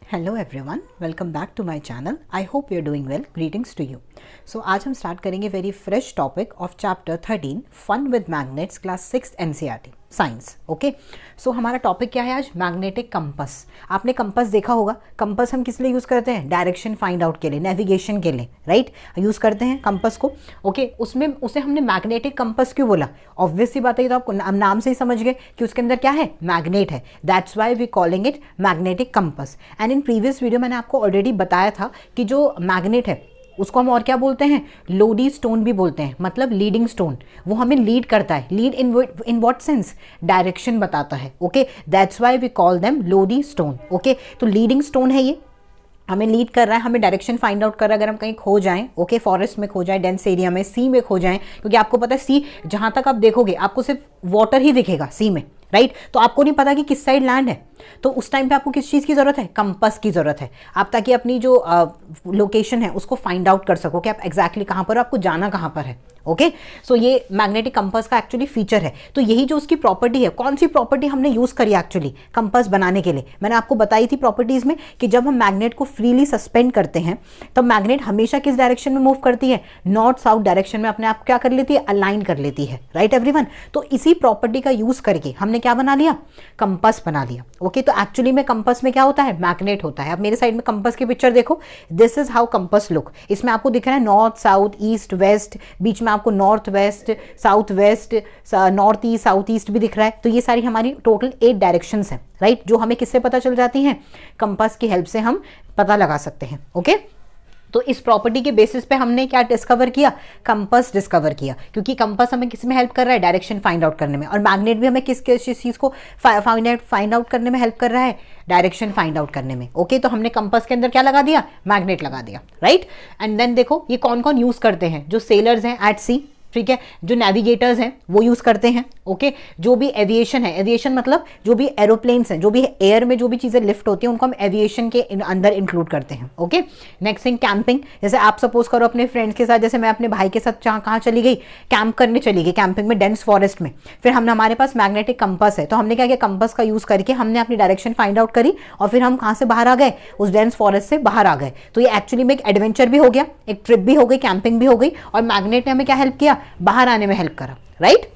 Hello everyone, welcome back to my channel. I hope you are doing well. Greetings to you. So आज हम start करेंगे very fresh topic of chapter 13 fun with magnets, class 6 NCERT science. Okay, so हमारा topic क्या है आज? Magnetic compass. आपने compass देखा होगा। कंपस हम किस लिए यूज़ करते हैं? डायरेक्शन फाइंड आउट के लिए, नेविगेशन के लिए, राइट? यूज़ करते हैं कंपस को। ओके, उसमें उसे हमने मैग्नेटिक कंपस क्यों बोला? ऑब्वियस सी बात है, तो आपको नाम से ही समझ गए कि उसके अंदर क्या है? मैग्नेट है। That's why we calling it magnetic compass. And in previous video मैंने आपको ऑलरेडी बताया था कि जो मैग्नेट है उसको हम और क्या बोलते हैं? लोडी स्टोन भी बोलते हैं, मतलब लीडिंग स्टोन। वो हमें लीड करता है। Lead in what sense? Direction बताता है। Okay, that's why we call them lodestone. Okay, तो लीडिंग स्टोन है ये, हमें लीड कर रहा है, हमें डायरेक्शन फाइंड आउट कर रहा है। अगर हम कहीं खो जाएं, ओके, फॉरेस्ट में खो जाएं, डेंस एरिया में, सी में खो जाएं, क्योंकि आपको पता है सी जहां तक आप देखोगे आपको सिर्फ वाटर ही दिखेगा सी में, राइट? तो आपको नहीं पता कि किस साइड लैंड है। तो उस टाइम पे आपको किस चीज़ की ज़रूरत है? कंपस की ज़रूरत है। आप ताकि अपनी जो लोकेशन है उसको फाइंड आउट कर सको कि आप एग्जैक्टली कहाँ पर हो, आपको जाना कहाँ पर है। ओके, सो ये मैग्नेटिक कंपस का एक्चुअली फीचर है। तो यही जो उसकी प्रॉपर्टी है, कौन सी प्रॉपर्टी हमने यूज़ करी एक्चुअली कंपस बनाने के लिए? मैंने आपको बताई थी प्रॉपर्टीज़ में कि जब हम मैग्नेट को फ्रीली सस्पेंड करते हैं तब मैग्नेट हमेशा किस डायरेक्शन में मूव करती है? नॉर्थ साउथ डायरेक्शन में अपने आप क्या कर लेती है? अलाइन कर लेती है, राइट एवरीवन? तो इसी प्रॉपर्टी का यूज़ करके हमने क्या बना लिया? कंपस बना लिया। ओके, तो एक्चुअली में कंपस में क्या होता है? मैग्नेट होता है। अब मेरे साइड में कंपस की पिक्चर देखो, this is how compass look. इसमें आपको दिख रहा है नॉर्थ साउथ ईस्ट वेस्ट, बीच में आपको north west south west, north east south east भी दिख रहा है। तो ये सारी हमारी टोटल 8 डायरेक्शंस हैं, राइट? जो हमें किससे पता चल जाती हैं? कंपस की हेल्प से हम पता लगा सकते हैं। ओके, तो इस प्रॉपर्टी के बेसिस पे हमने क्या डिस्कवर किया? कंपस डिस्कवर किया, क्योंकि कंपस हमें किस में हेल्प कर रहा है? डायरेक्शन फाइंड आउट करने में। और मैग्नेट भी हमें किस चीज़ को फाइंड आउट करने में हेल्प कर रहा है? डायरेक्शन फाइंड आउट करने में। ओके, तो हमने कंपस के अंदर क्या लगा दिया? मैग्नेट लगा दिया, राइट? एंड देन देखो ये कौन कौन यूज़ करते हैं? जो सेलर्स हैं एट सी, ठीक है, जो नेविगेटर्स हैं वो यूज़ करते हैं। ओके, जो भी एविएशन है, एविएशन मतलब जो भी एरोप्लेन्स हैं, जो भी एयर में जो भी चीज़ें लिफ्ट होती हैं उनको हम एविएशन के अंदर इंक्लूड करते हैं। Okay, next thing camping. जैसे आप सपोज करो अपने फ्रेंड्स के साथ, जैसे मैं अपने भाई के साथ कहाँ चली गई? कैंप करने चली गई, कैंपिंग में, डेंस फॉरेस्ट में। फिर हमने हमारे पास मैग्नेटिक कंपस है, तो हमने क्या किया? कंपस का यूज़ करके हमने अपनी डायरेक्शन फाइंड आउट करी और फिर हम कहाँ से बाहर आ गए? उस डेंस फॉरेस्ट से बाहर आ गए। तो ये एक्चुअली में एक एडवेंचर भी हो गया, एक ट्रिप भी हो गई, कैंपिंग भी हो गई, और मैग्नेट ने हमें क्या हेल्प किया? बाहर आने में हेल्प करा, राइट?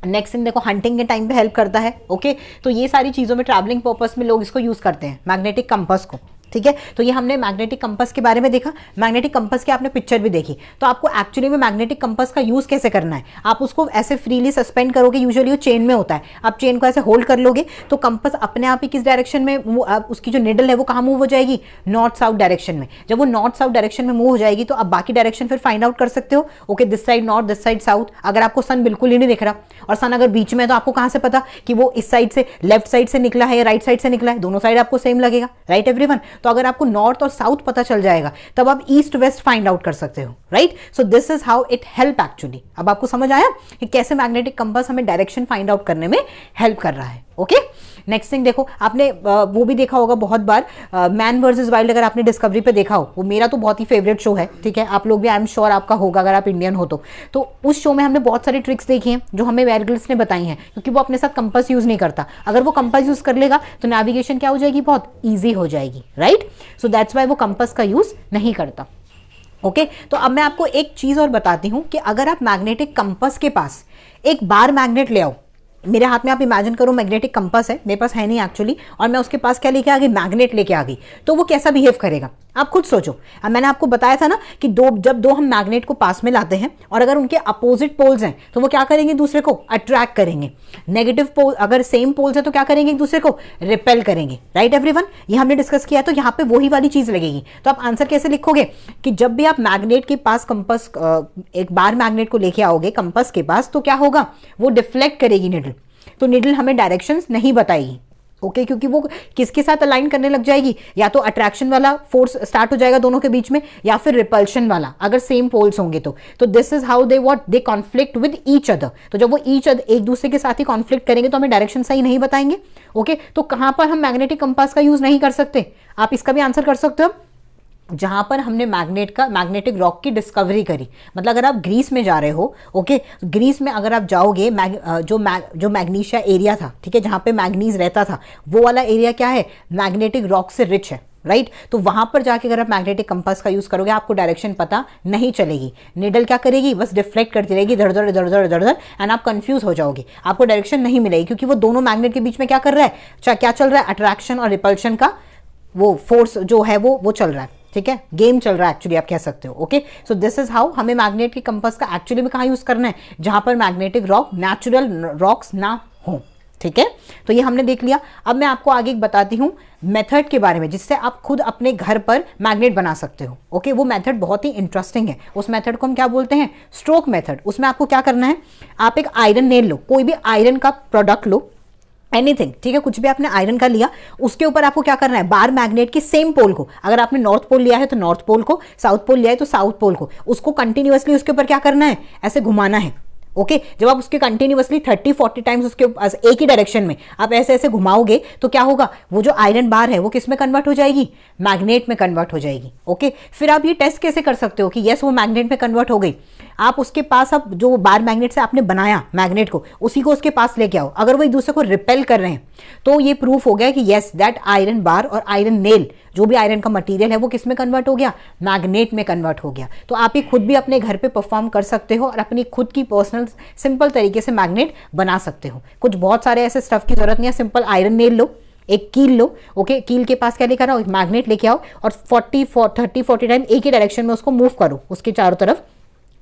नेक्स्ट थिंग देखो, हंटिंग के टाइम पे हेल्प करता है। ओके, तो ये सारी चीज़ों में ट्रैवलिंग पर्पस में लोग इसको यूज़ करते हैं, मैग्नेटिक कंपस को। ठीक है, तो ये हमने मैग्नेटिक कंपस के बारे में देखा। मैग्नेटिक कंपस की आपने पिक्चर भी देखी। तो आपको एक्चुअली में मैग्नेटिक कंपस का यूज़ कैसे करना है? आप उसको ऐसे फ्रीली सस्पेंड करोगे, यूजुअली वो चेन में होता है, आप चेन को ऐसे होल्ड कर लोगे तो कंपस अपने आप ही किस डायरेक्शन में उसकी जो निडल है वो कहाँ मूव हो जाएगी? नॉर्थ साउथ डायरेक्शन में। जब वो नॉर्थ साउथ डायरेक्शन में मूव हो जाएगी तो आप बाकी डायरेक्शन फिर फाइंड आउट कर सकते हो। Okay, this side north, this side south. अगर आपको सन बिल्कुल ही नहीं दिख रहा और सन अगर बीच में है तो आपको कहाँ से पता कि वो इस साइड से, लेफ्ट साइड से निकला है या राइट साइड से निकला है? दोनों साइड आपको सेम लगेगा, राइट एवरीवन? तो अगर आपको नॉर्थ और साउथ पता चल जाएगा तब आप ईस्ट वेस्ट फाइंड आउट कर सकते हो, right? So this is how it help actually. अब आपको समझ आया कि कैसे मैग्नेटिक कंपास हमें डायरेक्शन फाइंड आउट करने में हेल्प कर रहा है। ओके, नेक्स्ट थिंग देखो, आपने वो भी देखा होगा बहुत बार, मैन वर्सेस वाइल्ड। अगर आपने डिस्कवरी पे देखा हो, वो मेरा तो बहुत ही फेवरेट शो है, ठीक है? आप लोग भी, आई एम श्योर आपका होगा अगर आप इंडियन हो तो उस शो में हमने बहुत सारी ट्रिक्स देखी हैं जो हमें बेयर ग्रिल्स ने बताई हैं, क्योंकि वो अपने साथ कंपास यूज नहीं करता। अगर वो कंपास यूज कर लेगा तो नेविगेशन क्या हो जाएगी? बहुत ईजी हो जाएगी, राइट? सो दैट्स वाई वो कंपास का यूज नहीं करता। ओके, तो अब मैं आपको एक चीज और बताती हूं कि अगर आप मैग्नेटिक कंपास के पास एक बार मैग्नेट ले आओ, मेरे हाथ में आप इमेजिन करो मैग्नेटिक कंपास है, मेरे पास है नहीं एक्चुअली, और मैं उसके पास क्या लेके आ गई? मैग्नेट लेके आ गई, तो वो कैसा बिहेव करेगा? आप खुद सोचो। अब मैंने आपको बताया था ना कि जब दो हम मैग्नेट को पास में लाते हैं और अगर उनके अपोजिट पोल्स हैं तो वो क्या करेंगे? दूसरे को अट्रैक्ट करेंगे। नेगेटिव पोल, अगर सेम पोल्स है तो क्या करेंगे? एक दूसरे को रिपेल करेंगे, राइट एवरीवन? ये हमने डिस्कस किया, तो यहाँ पे वही वाली चीज लगेगी। तो आप आंसर कैसे लिखोगे कि जब भी आप मैग्नेट के पास कंपास, एक बार मैग्नेट को लेके आओगे कंपास के पास, तो क्या होगा? वो डिफ्लेक्ट करेगी निडल। तो निडल हमें डायरेक्शंस नहीं बताएगी। ओके, क्योंकि वो किसके साथ अलाइन करने लग जाएगी? या तो अट्रैक्शन वाला फोर्स स्टार्ट हो जाएगा दोनों के बीच में, या फिर रिपल्शन वाला, अगर सेम पोल्स होंगे तो this is how they conflict with each other. तो जब वो एक दूसरे के साथ ही कॉन्फ्लिक्ट करेंगे तो हमें डायरेक्शन सही नहीं बताएंगे। ओके, तो कहां पर हम मैग्नेटिक कंपास का यूज नहीं कर सकते? आप इसका भी आंसर कर सकते हो। जहां पर हमने मैग्नेटिक रॉक की डिस्कवरी करी, मतलब अगर आप ग्रीस में जा रहे हो, ओके, ग्रीस में अगर आप जाओगे, जो मैग्नीशिया एरिया था, ठीक है, जहां पे मैग्नीज रहता था, वो वाला एरिया क्या है? मैग्नेटिक रॉक से रिच है। राइट तो वहां पर जाके अगर आप मैग्नेटिक कंपास का यूज करोगे आपको डायरेक्शन पता नहीं चलेगी, नीडल क्या करेगी, बस डिफ्लेक्ट करती रहेगी इधर उधर इधर उधर इधर उधर, एंड आप कंफ्यूज हो जाओगे, आपको डायरेक्शन नहीं मिलेगी, क्योंकि वो दोनों मैग्नेट के बीच में क्या कर रहा है, क्या चल रहा है, अट्रैक्शन और रिपल्शन का वो फोर्स जो है वो चल रहा है, ठीक है, गेम चल रहा है एक्चुअली, आप कह सकते हो। Okay, so this is how हमें मैग्नेट के कंपास का एक्चुअली में कहाँ यूज करना है, जहां पर मैग्नेटिक रॉक नेचुरल रॉक्स ना हो, ठीक है। तो ये हमने देख लिया। अब मैं आपको आगे बताती हूँ मेथड के बारे में, जिससे आप खुद अपने घर पर मैग्नेट बना सकते हो। ओके, वो मेथड बहुत ही इंटरेस्टिंग है। उस मेथड को हम क्या बोलते हैं, स्ट्रोक मेथड। उसमें आपको क्या करना है, आप एक आयरन नेल लो, कोई भी आयरन का प्रोडक्ट लो, एनीथिंग, ठीक है, कुछ भी आपने आयरन का लिया, उसके ऊपर आपको क्या करना है, बार मैग्नेट की सेम पोल को, अगर आपने नॉर्थ पोल लिया है तो नॉर्थ पोल को, साउथ पोल लिया है तो साउथ पोल को, उसको कंटिन्यूअसली उसके ऊपर क्या करना है, ऐसे घुमाना है। ओके, जब आप उसके कंटिन्यूअसली 30-40 टाइम्स उसके एक ही डायरेक्शन में आप ऐसे ऐसे घुमाओगे तो क्या होगा, वो जो आयरन बार है वो किस में कन्वर्ट हो जाएगी, मैग्नेट में कन्वर्ट हो जाएगी। ओके, फिर आप ये टेस्ट कैसे कर सकते हो कि यस वो मैग्नेट में कन्वर्ट हो गई, आप उसके पास, अब जो बार मैग्नेट से आपने बनाया मैग्नेट को, उसी को उसके पास लेके आओ, अगर वो एक दूसरे को रिपेल कर रहे हैं तो ये प्रूफ हो गया कि यस दैट आयरन बार और आयरन नेल, जो भी आयरन का मटेरियल है वो किस में कन्वर्ट हो गया, मैग्नेट में कन्वर्ट हो गया। तो आप ये खुद भी अपने घर पे परफॉर्म कर सकते हो और अपनी खुद की पर्सनल सिंपल तरीके से मैग्नेट बना सकते हो। कुछ बहुत सारे ऐसे स्टफ की जरूरत नहीं है, सिंपल आयरन नेल लो, एक कील लो। ओके, कील के पास क्या लेकर आओ, एक मैग्नेट लेके आओ और 30-40 टाइम एक ही डायरेक्शन में उसको मूव करो उसके चारों तरफ,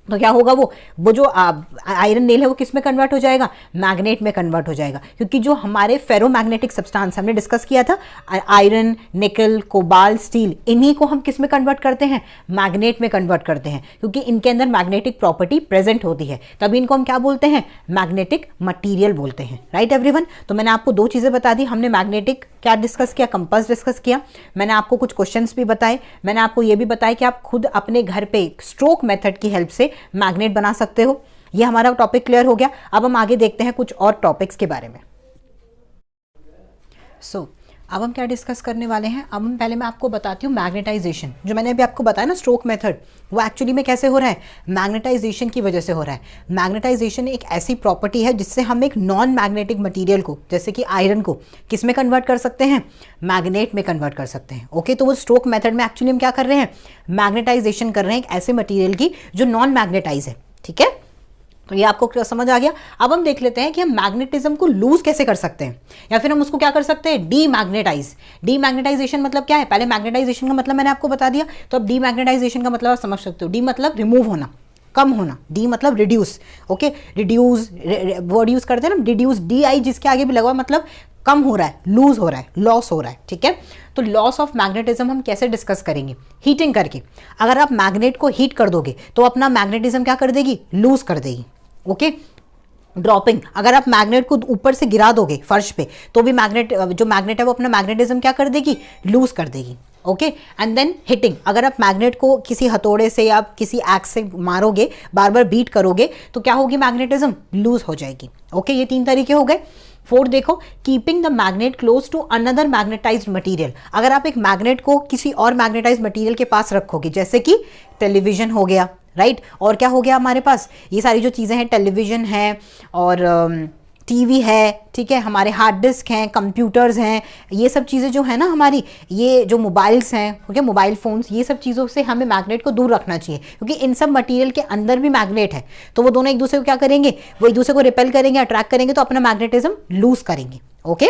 तो क्या होगा, वो जो आयरन नेल है वो किस में कन्वर्ट हो जाएगा, मैग्नेट में कन्वर्ट हो जाएगा। क्योंकि जो हमारे फेरोमैग्नेटिक सब्सटेंस हमने डिस्कस किया था, आयरन, निकल, कोबाल्ट, स्टील, इन्हीं को हम किस में कन्वर्ट करते हैं, मैग्नेट में कन्वर्ट करते हैं, क्योंकि इनके अंदर मैग्नेटिक प्रॉपर्टी प्रेजेंट होती है, तभी इनको हम क्या बोलते हैं, मैग्नेटिक मटीरियल बोलते हैं। राइट एवरीवन, तो मैंने आपको दो चीजें बता दी, हमने मैग्नेटिक क्या डिस्कस किया, कंपास डिस्कस किया, मैंने आपको कुछ क्वेश्चंस भी बताए, मैंने आपको ये भी बताया कि आप खुद अपने घर पे स्ट्रोक मेथड की हेल्प से मैग्नेट बना सकते हो। ये हमारा टॉपिक क्लियर हो गया। अब हम आगे देखते हैं कुछ और टॉपिक्स के बारे में। अब हम क्या डिस्कस करने वाले हैं, अब हम पहले मैं आपको बताती हूँ मैग्नेटाइजेशन, जो मैंने अभी आपको बताया ना स्ट्रोक मेथड, वो एक्चुअली में कैसे हो रहा है, मैग्नेटाइजेशन की वजह से हो रहा है। मैग्नेटाइजेशन एक ऐसी प्रॉपर्टी है जिससे हम एक नॉन मैग्नेटिक मटेरियल को, जैसे कि आयरन को, किस में कन्वर्ट कर सकते हैं, मैग्नेट में कन्वर्ट कर सकते हैं। ओके, तो वो स्ट्रोक मेथड में एक्चुअली हम क्या कर रहे हैं, मैग्नेटाइजेशन कर रहे हैं एक ऐसे मटीरियल की जो नॉन मैग्नेटाइज है। ठीक है, तो ये आपको समझ आ गया। अब हम देख लेते हैं कि हम मैग्नेटिज्म को लूज कैसे कर सकते हैं, या फिर हम उसको क्या कर सकते हैं, डीमैग्नेटाइज। डीमैग्नेटाइजेशन मतलब क्या है, पहले मैग्नेटाइजेशन का मतलब मैंने आपको बता दिया, तो अब डीमैग्नेटाइजेशन का मतलब आप समझ सकते हो। डी मतलब रिमूव होना, कम होना, डी मतलब reduce. Okay, reduce word use करते हैं ना, रिड्यूस, डी आई जिसके आगे भी लगा मतलब कम हो रहा है, लूज हो रहा है, लॉस हो रहा है। ठीक है, तो लॉस ऑफ मैग्नेटिज्म हम कैसे डिस्कस करेंगे, हीटिंग करके। अगर आप मैग्नेट को हीट कर दोगे तो अपना मैग्नेटिज्म क्या कर देगी, लूज कर देगी। ओके, ड्रॉपिंग, अगर आप मैग्नेट को ऊपर से गिरा दोगे फर्श पे तो भी जो मैग्नेट है वो अपना मैग्नेटिज्म क्या कर देगी, लूज कर देगी। ओके, एंड देन हिटिंग, अगर आप मैग्नेट को किसी हथौड़े से या किसी एक्स से मारोगे, बार बार बीट करोगे तो क्या होगी, मैग्नेटिज्म लूज हो जाएगी। ओके, ये 3 तरीके हो गए। 4 देखो, keeping the magnet close to another magnetised material. अगर आप एक मैग्नेट को किसी और मैग्नेटाइज्ड मटेरियल के पास रखोगे, जैसे कि टेलीविजन हो गया, राइट, और क्या हो गया हमारे पास, ये सारी जो चीज़ें हैं, टेलीविजन है और टीवी है, ठीक है, हमारे हार्ड डिस्क हैं, कंप्यूटर्स हैं, ये सब चीज़ें जो है ना हमारी, ये जो मोबाइल्स हैं, ओके, मोबाइल फोन्स, ये सब चीज़ों से हमें मैग्नेट को दूर रखना चाहिए, क्योंकि इन सब मटेरियल के अंदर भी मैग्नेट है, तो वो दोनों एक दूसरे को क्या करेंगे, वो एक दूसरे को रिपेल करेंगे, अट्रैक्ट करेंगे, तो अपना मैग्नेटिज्म लूज करेंगे। ओके,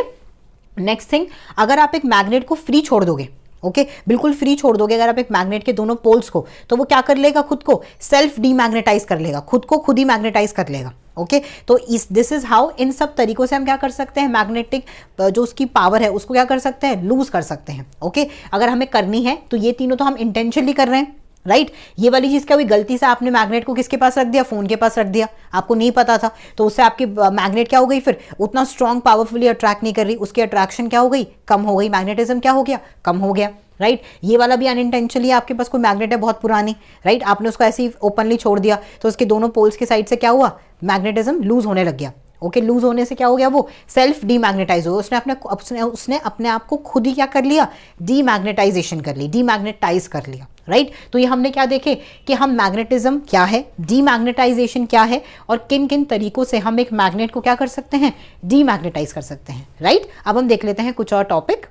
नेक्स्ट थिंग, अगर आप एक मैग्नेट को फ्री छोड़ दोगे, ओके, बिल्कुल फ्री छोड़ दोगे अगर आप एक मैग्नेट के दोनों पोल्स को, तो वो क्या कर लेगा, खुद को सेल्फ डीमैग्नेटाइज कर लेगा, खुद को खुद ही मैग्नेटाइज कर लेगा। ओके, तो दिस इज हाउ, इन सब तरीकों से हम क्या कर सकते हैं, मैग्नेटिक जो उसकी पावर है उसको क्या कर सकते हैं, लूज कर सकते हैं। ओके, अगर हमें करनी है तो ये तीनों तो हम इंटेंशनली कर रहे हैं, राइट। ये वाली चीज क्या हुई, गलती से आपने मैग्नेट को किसके पास रख दिया, फोन के पास रख दिया, आपको नहीं पता था, तो उससे आपकी मैग्नेट क्या हो गई, फिर उतना स्ट्रॉन्ग पावरफुली अट्रैक्ट नहीं कर रही, उसकी अट्रैक्शन क्या हो गई, कम हो गई, मैग्नेटिज्म क्या हो गया, कम हो गया, राइट। ये वाला भी अनइंटेंशनली आपके पास कोई मैग्नेट है बहुत पुरानी, राइट, आपने उसको ऐसे ही ओपनली छोड़ दिया, तो उसके दोनों पोल्स के साइड से क्या हुआ, मैग्नेटिज्म लूज होने लग गया। ओके, लूज होने से क्या हो गया, वो सेल्फ डीमैग्नेटाइज हो, उसने अपने आप को खुद ही क्या कर लिया, डीमैग्नेटाइजेशन कर ली, डीमैग्नेटाइज कर लिया, राइट। तो ये हमने क्या देखे कि हम मैग्नेटिज्म क्या है, डीमैग्नेटाइजेशन क्या है, और किन किन तरीकों से हम एक मैग्नेट को क्या कर सकते हैं, डीमैग्नेटाइज कर सकते हैं, राइट। अब हम देख लेते हैं कुछ और टॉपिक।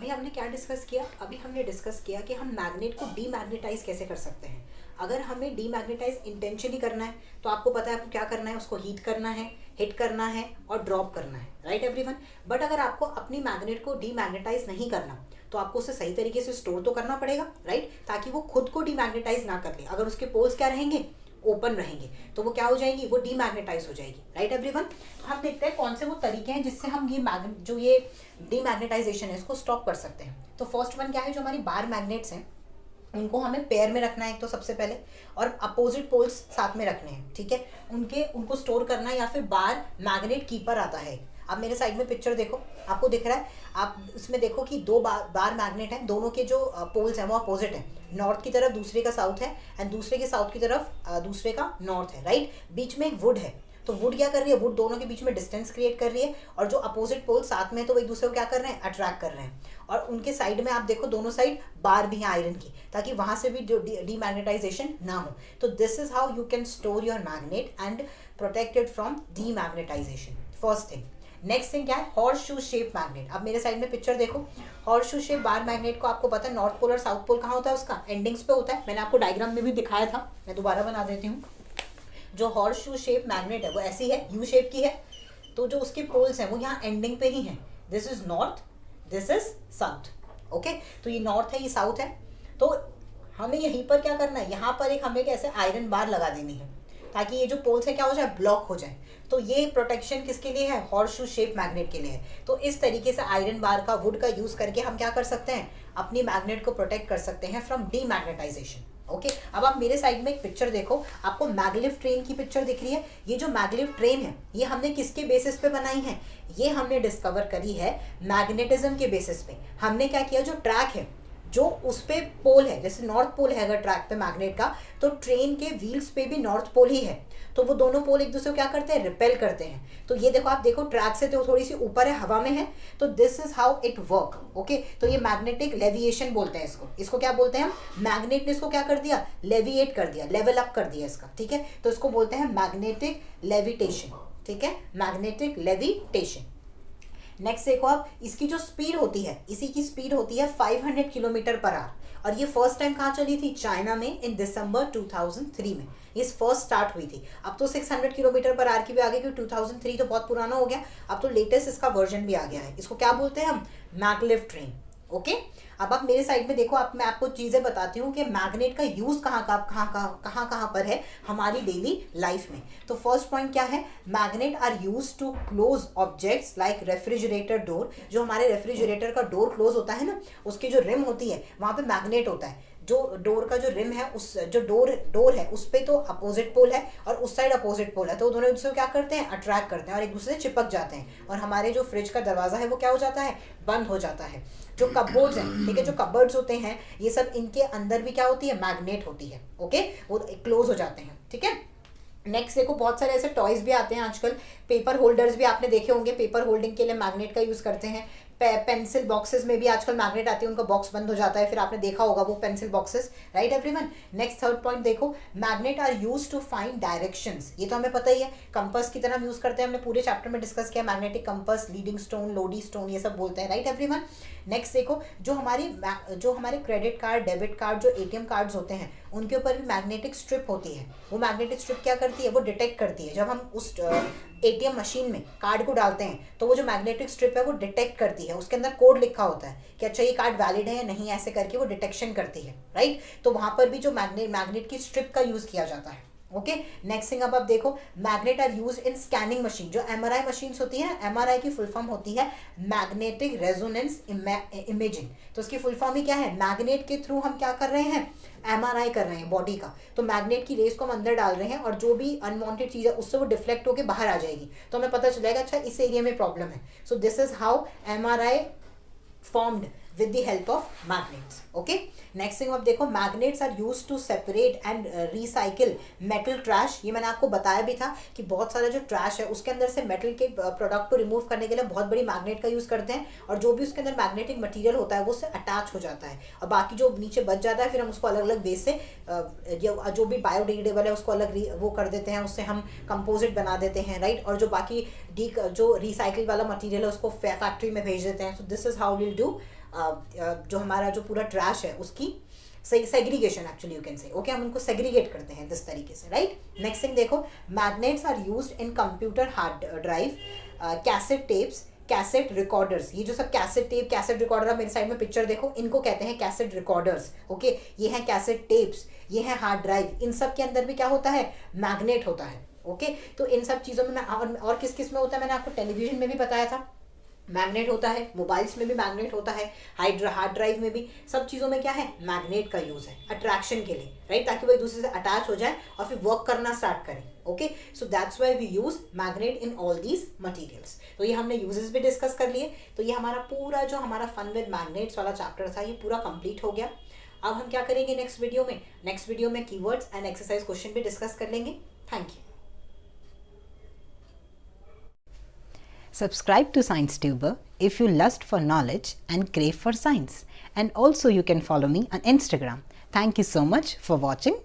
अभी हमने क्या डिस्कस किया, अभी हमने डिस्कस किया कि हम मैग्नेट को डीमैग्नेटाइज कैसे कर सकते हैं। अगर हमें डीमैग्नेटाइज इंटेंशनली करना है तो आपको पता है आपको क्या करना है, उसको हीट करना है, हिट करना है और ड्रॉप करना है, राइट एवरीवन। बट अगर आपको अपनी मैग्नेट को डीमैग्नेटाइज नहीं करना तो आपको उसे सही तरीके से स्टोर तो करना पड़ेगा, राइट, ताकि वो खुद को डीमैग्नेटाइज ना कर ले। अगर उसके पोल्स क्या रहेंगे, ओपन रहेंगे, तो वो क्या हो जाएगी, वो डीमैग्नेटाइज हो जाएगी, राइट एवरीवन। तो हम देखते हैं कौन से वो तरीके हैं जिससे हम ये डीमैग्नेटाइजेशन है इसको स्टॉप कर सकते हैं। तो फर्स्ट वन क्या है, जो हमारी बार मैग्नेट्स हैं उनको हमें पेयर में रखना है, तो सबसे पहले, और अपोजिट पोल्स साथ में रखने हैं, ठीक है, उनको स्टोर करना है, या फिर बार मैग्नेट कीपर आता है। अब मेरे साइड में पिक्चर देखो, आपको दिख रहा है, आप इसमें देखो कि दो बार मैग्नेट हैं, दोनों के जो पोल्स हैं वो अपोजिट हैं, नॉर्थ की तरफ दूसरे का साउथ है एंड दूसरे के साउथ की तरफ दूसरे का नॉर्थ है, राइट। बीच में एक वुड है, तो वुड क्या कर रही है, वुड दोनों के बीच में डिस्टेंस क्रिएट कर रही है, और जो अपोजिट पोल साथ में तो वो एक दूसरे को क्या कर रहे हैं, अट्रैक्ट कर रहे हैं। और उनके साइड में आप देखो दोनों साइड बार भी हैं आयरन की, ताकि वहां से भी जो डीमैग्नेटाइजेशन ना हो। तो this is how you can store your magnet and protect it from demagnetisation, first thing. Next thing क्या है, हॉर्स शू शेप मैग्नेट। अब मेरे साइड में पिक्चर देखो, horse shoe shape bar magnet को आपको पता है नॉर्थ पोल और साउथ पोल कहाँ होता है, उसका एंडिंग्स पे होता है। मैंने आपको डायग्राम में भी दिखाया था, मैं दोबारा बना देती हूँ। जो हॉर्स शू शेप मैग्नेट है वो ऐसी है, यू शेप की है, तो जो उसके पोल्स हैं वो यहाँ एंडिंग पे ही हैं। This is north, this is south, okay. तो ये नॉर्थ है, ये साउथ है, तो हमें यहीं पर क्या करना है, यहाँ पर एक हमें ऐसे आयरन बार लगा देनी है, ताकि ये जो पोल्स है क्या हो जाए, ब्लॉक हो जाए। तो ये प्रोटेक्शन किसके लिए है, हॉर्स शू शेप मैग्नेट के लिए है। तो इस तरीके से आयरन बार का, वुड का यूज करके हम क्या कर सकते हैं, अपनी मैग्नेट को प्रोटेक्ट कर सकते हैं फ्रॉम डीमैग्नेटाइजेशन, ओके। अब आप मेरे साइड में एक पिक्चर देखो, आपको मैगलेव ट्रेन की पिक्चर दिख रही है। ये जो मैगलेव ट्रेन है ये हमने किसके बेसिस पे बनाई है, ये हमने डिस्कवर करी है मैग्नेटिज्म के बेसिस पे। हमने क्या किया, जो ट्रैक है, जो उस पे पोल है, जैसे नॉर्थ पोल है अगर ट्रैक पे मैग्नेट का, तो ट्रेन के व्हील्स पे भी नॉर्थ पोल ही है, तो वो दोनों पोल एक दूसरे को क्या करते हैं, रिपेल करते हैं। तो ये देखो, आप देखो ट्रैक से तो थोड़ी सी ऊपर है, हवा में है, तो this is how it work, okay. तो ये मैग्नेटिक लेविएशन बोलते हैं इसको क्या बोलते हैं हम, मैग्नेट ने इसको क्या कर दिया, लेविएट कर दिया, लेवल अप कर दिया इसका, ठीक है। तो इसको बोलते हैं मैग्नेटिक लेविटेशन, ठीक है, मैग्नेटिक लेविटेशन। नेक्स्ट देखो आप, इसकी जो स्पीड होती है, इसी की स्पीड होती है 500 किलोमीटर पर आवर, और ये फर्स्ट टाइम कहाँ चली थी, चाइना में, इन दिसंबर 2003 में ये फर्स्ट स्टार्ट हुई थी। अब तो 600 किलोमीटर पर आवर की भी आ गई, क्योंकि 2003 तो बहुत पुराना हो गया, अब तो लेटेस्ट इसका वर्जन भी आ गया है। इसको क्या बोलते हैं हम, मैगलेव ट्रेन, ओके। अब आप मेरे साइड में देखो, मैं आपको चीजें बताती हूँ कि मैग्नेट का यूज कहाँ पर है हमारी डेली लाइफ में। तो फर्स्ट पॉइंट क्या है, magnet are use to close objects like refrigerator door. जो हमारे रेफ्रिजरेटर का डोर क्लोज होता है ना, उसकी जो रिम होती है वहां पे मैग्नेट होता है। जो डोर का जो रिम है, उस जो डोर है उस पे तो अपोजिट पोल है और उस साइड अपोजिट पोल है, तो दोनों एक दूसरे को क्या करते हैं, अट्रैक्ट करते हैं और एक दूसरे से चिपक जाते हैं, और हमारे जो फ्रिज का दरवाजा है वो क्या हो जाता है, बंद हो जाता है। जो कपबोर्ड्स हैं, ठीक है, जो कपबोर्ड्स होते हैं ये सब, इनके अंदर भी क्या होती है, मैग्नेट होती है, ओके, वो क्लोज हो जाते हैं, ठीक है। नेक्स्ट देखो, बहुत सारे ऐसे टॉयज भी आते हैं आजकल, पेपर होल्डर्स भी आपने देखे होंगे, पेपर होल्डिंग के लिए मैग्नेट का यूज करते हैं। पेंसिल बॉक्सेस में भी आजकल मैग्नेट आती है, उनका बॉक्स बंद हो जाता है, फिर आपने देखा होगा वो pencil boxes, right everyone. Next third point देखो, magnet are use to find directions. ये तो हमें पता ही है, कंपास की तरह यूज करते हैं, हमने पूरे चैप्टर में डिस्कस किया, magnetic compass, leading stone, Lodi stone, ये सब बोलते हैं, राइट एवरीवन। नेक्स्ट देखो, जो हमारे क्रेडिट कार्ड, डेबिट कार्ड, जो एटीएम कार्ड्स होते हैं, उनके ऊपर भी मैग्नेटिक स्ट्रिप होती है। वो मैग्नेटिक स्ट्रिप क्या करती है, वो डिटेक्ट करती है, जब हम उस एटीएम मशीन में कार्ड को डालते हैं तो वो जो मैग्नेटिक स्ट्रिप है वो डिटेक्ट करती है, उसके अंदर कोड लिखा होता है कि अच्छा ये कार्ड वैलिड है या नहीं, ऐसे करके वो डिटेक्शन करती है, राइट। तो वहां पर भी जो मैग्नेट की स्ट्रिप का यूज किया जाता है, ओके। नेक्स्ट थिंग अब आप देखो, magnet are use in scanning machine. जो एमआरआई मशीन्स होती है, एमआरआई की फुल फॉर्म होती है मैग्नेटिक रेजोनेंस इमेजिंग। तो उसकी फुल फॉर्म ही क्या है, मैग्नेट के थ्रू हम क्या कर रहे हैं, एमआरआई कर रहे हैं बॉडी का। तो मैग्नेट की रेस को हम अंदर डाल रहे हैं और जो भी अनवांटेड चीज है उससे वो डिफ्लेक्ट होकर बाहर आ जाएगी, तो हमें पता चलेगा अच्छा इस एरिया में प्रॉब्लम है। सो this is how MRI formed with the help of magnets, okay. next thing आप देखो, magnets are used to separate and recycle metal trash। ये मैंने आपको बताया भी था कि बहुत सारा जो ट्रैश है उसके अंदर से मेटल के प्रोडक्ट को रिमूव करने के लिए बहुत बड़ी मैग्नेट का यूज करते हैं, और जो भी उसके अंदर मैग्नेटिक मटेरियल होता है वो उससे अटैच हो जाता है, और बाकी जो नीचे बच जाता है फिर हम उसको अलग अलग बेस से जो भी बायोडिग्रेडेबल है उसको अलग वो कर देते हैं, उससे हम कंपोजिट बना देते हैं, राइट। और जो बाकी जो रिसाइकिल वाला मटीरियल है उसको फैक्ट्री में भेज देते हैं। So this is how will do जो हमारा जो पूरा ट्रैश है उसकी segregation actually you can say, okay, हम उनको सेग्रीगेट करते हैं दिस तरीके से, राइट। नेक्स्ट थिंग देखो, magnets are used in computer hard drive, cassette tapes, cassette recorders. ये जो सब कैसेट टेप, कैसेट रिकॉर्डर, आप मेरे साइड में पिक्चर देखो, इनको कहते हैं कैसेट रिकॉर्डर्स, ओके। ये हैं कैसेट टेप्स, ये हैं हार्ड ड्राइव, इन सब के अंदर भी क्या होता है, मैग्नेट होता है, ओके। तो इन सब चीज़ों में मैं और किस किस में होता है, मैंने आपको टेलीविजन में भी बताया था मैग्नेट होता है, मोबाइल्स में भी मैग्नेट होता है, हार्ड ड्राइव में भी, सब चीज़ों में क्या है, मैग्नेट का यूज़ है अट्रैक्शन के लिए, राइट, ताकि वो एक दूसरे से अटैच हो जाए और फिर वर्क करना स्टार्ट करें, okay. So that's why we use magnet in all these materials. तो ये हमने यूजेस भी डिस्कस कर लिए। तो ये हमारा पूरा जो हमारा फन विद मैग्नेट्स वाला चैप्टर था ये पूरा कंप्लीट हो गया। अब हम क्या करेंगे नेक्स्ट वीडियो में कीवर्ड्स एंड एक्सरसाइज क्वेश्चन भी डिस्कस कर लेंगे। Thank you. Subscribe to ScienceTuber if you lust for knowledge and crave for science. And also you can follow me on Instagram. Thank you so much for watching.